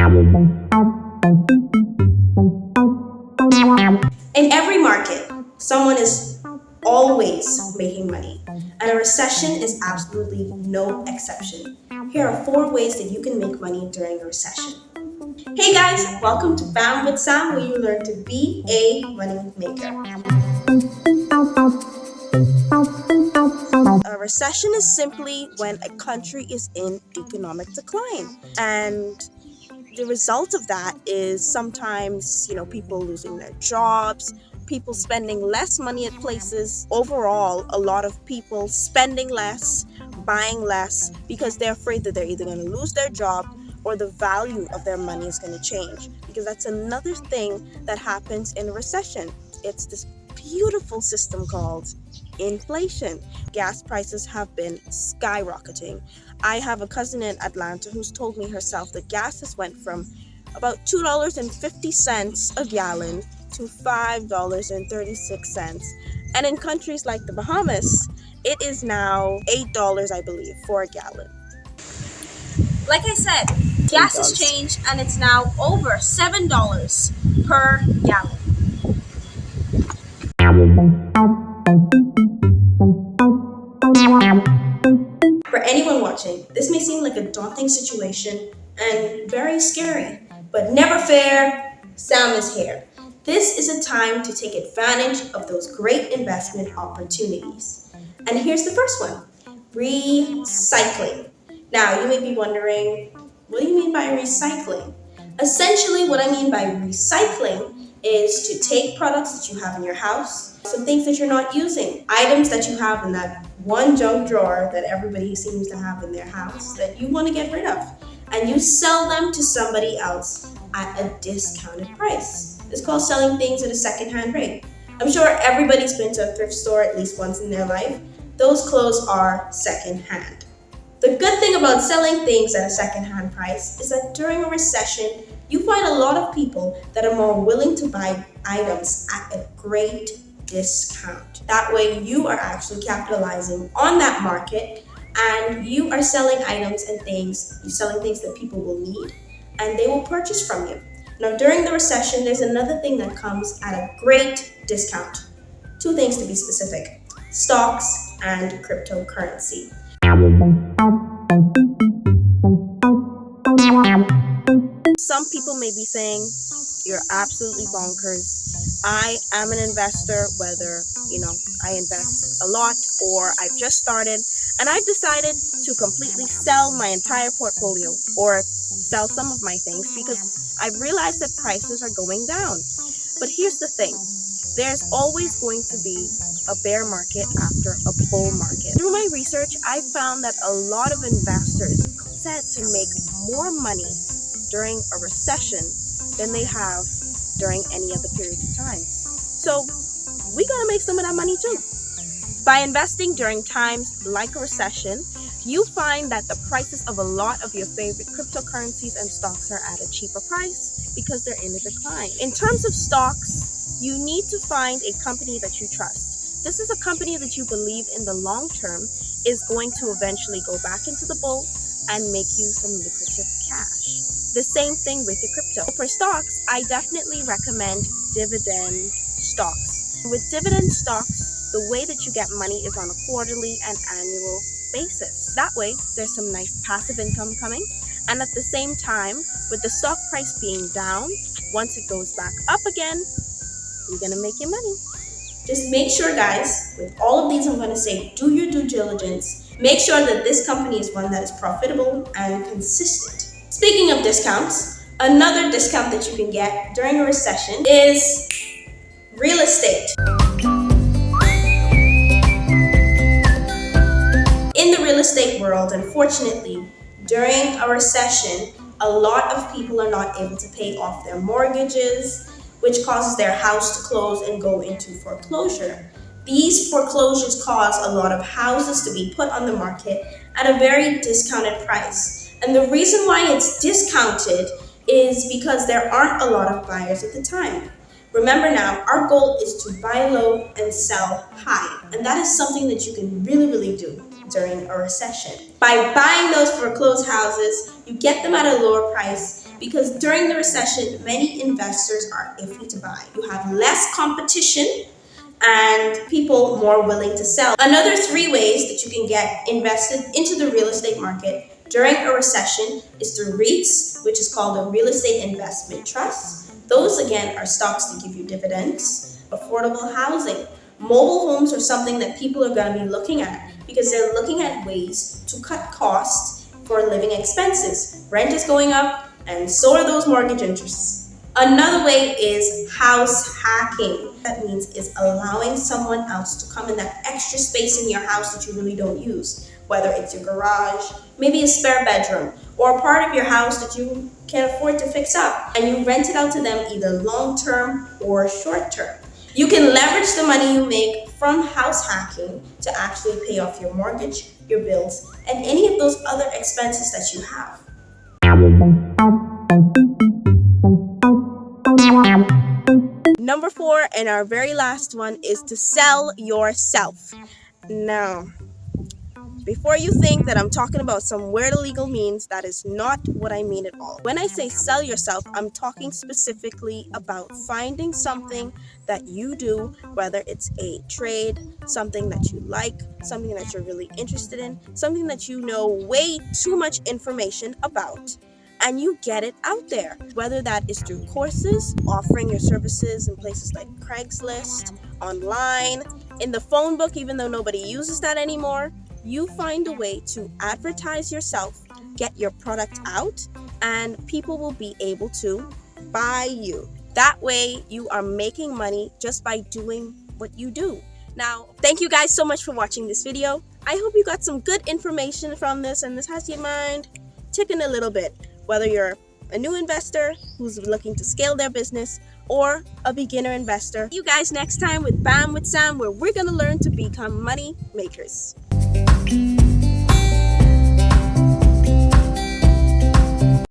In every market, someone is always making money, and a recession is absolutely no exception. Here are 4 ways that you can make money during a recession. Hey guys, welcome to Bam with Sam, where you learn to be a money maker. A recession is simply when a country is in economic decline, and the result of that is sometimes, people losing their jobs, people spending less money at places. Overall, a lot of people spending less, buying less, because they're afraid that they're either going to lose their job or the value of their money is going to change. Because that's another thing that happens in a recession. It's this beautiful system called inflation. Gas prices have been skyrocketing. I have a cousin in Atlanta who's told me herself that gas has went from about $2.50 a gallon to $5.36. And in countries like the Bahamas, it is now $8, I believe, for a gallon. Like I said, gas has changed and it's now over $7 per gallon. For anyone watching, this may seem like a daunting situation and very scary, but never fear, Sam is here. This is a time to take advantage of those great investment opportunities. And here's the first one, recycling. Now, you may be wondering, what do you mean by recycling? Essentially, what I mean by recycling is to take products that you have in your house, some things that you're not using, items that you have in that one junk drawer that everybody seems to have in their house that you want to get rid of, and you sell them to somebody else at a discounted price. It's called selling things at a secondhand rate. I'm sure everybody's been to a thrift store at least once in their life. Those clothes are secondhand. The good thing about selling things at a secondhand price is that during a recession, you find a lot of people that are more willing to buy items at a great discount. That way you are actually capitalizing on that market and you are selling items and things, you're selling things that people will need and they will purchase from you. Now during the recession, there's another thing that comes at a great discount. 2 things to be specific, stocks and cryptocurrency. Some people may be saying, you're absolutely bonkers. I am an investor, whether, I invest a lot or I've just started, and I've decided to completely sell my entire portfolio or sell some of my things because I've realized that prices are going down. But here's the thing, there's always going to be a bear market after a bull market. Through my research, I found that a lot of investors said to make more money during a recession than they have during any other periods of time. So we gotta make some of that money too. By investing during times like a recession, you find that the prices of a lot of your favorite cryptocurrencies and stocks are at a cheaper price because they're in a decline. In terms of stocks, you need to find a company that you trust. This is a company that you believe in the long term is going to eventually go back into the bull and make you some lucrative cash. The same thing with your crypto. For stocks, I definitely recommend dividend stocks. With dividend stocks, the way that you get money is on a quarterly and annual basis. That way, there's some nice passive income coming. And at the same time, with the stock price being down, once it goes back up again, you're gonna make your money. Just make sure, guys, with all of these I'm gonna say, do your due diligence. Make sure that this company is one that is profitable and consistent. Speaking of discounts, another discount that you can get during a recession is real estate. In the real estate world, unfortunately, during a recession, a lot of people are not able to pay off their mortgages, which causes their house to close and go into foreclosure. These foreclosures cause a lot of houses to be put on the market at a very discounted price. And the reason why it's discounted is because there aren't a lot of buyers at the time. Remember now, our goal is to buy low and sell high. And that is something that you can really do during a recession. By buying those foreclosed houses, you get them at a lower price Because during the recession, many investors are iffy to buy. You have less competition and people more willing to sell. Another 3 ways that you can get invested into the real estate market during a recession is through REITs, which is called a real estate investment trust. Those again are stocks that give you dividends. Affordable housing. Mobile homes are something that people are going to be looking at because they're looking at ways to cut costs for living expenses. Rent is going up and so are those mortgage interests. Another way is house hacking. That means is allowing someone else to come in that extra space in your house that you really don't use, whether it's your garage, maybe a spare bedroom, or a part of your house that you can't afford to fix up, and you rent it out to them either long term or short term. You can leverage the money you make from house hacking to actually pay off your mortgage, your bills, and any of those other expenses that you have. Number 4, and our very last one, is to sell yourself. Now, before you think that I'm talking about some weird illegal means, that is not what I mean at all. When I say sell yourself, I'm talking specifically about finding something that you do, whether it's a trade, something that you like, something that you're really interested in, something that you know way too much information about, and you get it out there. Whether that is through courses, offering your services in places like Craigslist, online, in the phone book, even though nobody uses that anymore, you find a way to advertise yourself, get your product out, and people will be able to buy you. That way, you are making money just by doing what you do. Now, thank you guys so much for watching this video. I hope you got some good information from this, and this has your mind ticking a little bit. Whether you're a new investor who's looking to scale their business or a beginner investor. See you guys next time with Bam with Sam, where we're going to learn to become money makers.